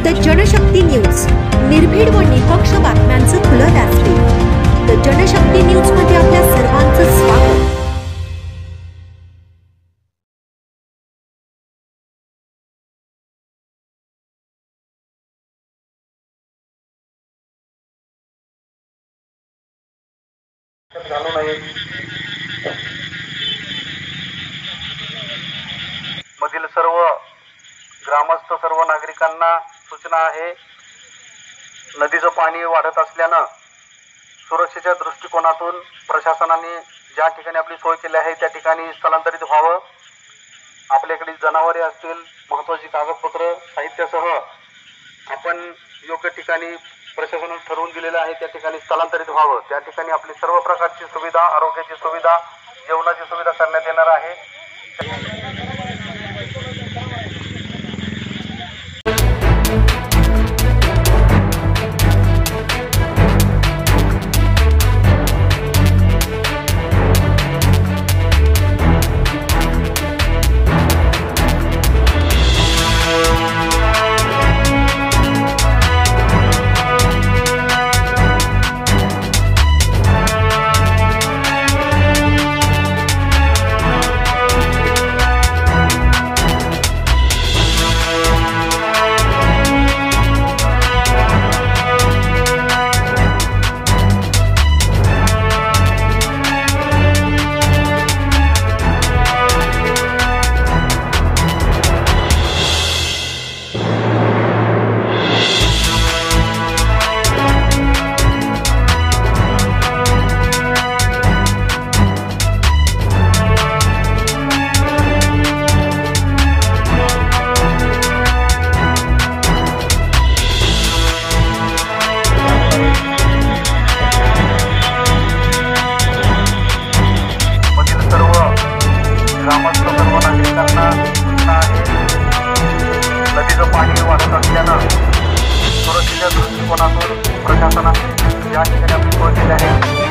The Janshakti news, निर्भीड व निपक्ष बातम्यांचं खुलं व्यासपीठ। द जनशक्ती न्यूज मध्ये आपल्या सर्वांचं स्वागत। मधील सर्व ग्रामस्थ सर्व नागरिकांना सूचना आहे, नदीचं पाणी वाढत असल्यानं सुरक्षेच्या दृष्टिकोनातून प्रशासनाने ज्या ठिकाणी आपली सोय केली आहे त्या ठिकाणी स्थलांतरित व्हावं। आपल्याकडे जनावरे असतील, महत्त्वाची कागदपत्र साहित्यासह आपण योग्य ठिकाणी प्रशासनाने ठरवून दिलेलं आहे त्या ठिकाणी स्थलांतरित व्हावं। त्या ठिकाणी आपली सर्व प्रकारची सुविधा, आरोग्याची सुविधा, जेवणाची सुविधा करण्यात येणार आहे। नदीचं पाणी वाढत असल्यानं सुरक्षेच्या दृष्टिकोनातून प्रशासनाने ज्या ठिकाणी आपली सोय केली आहे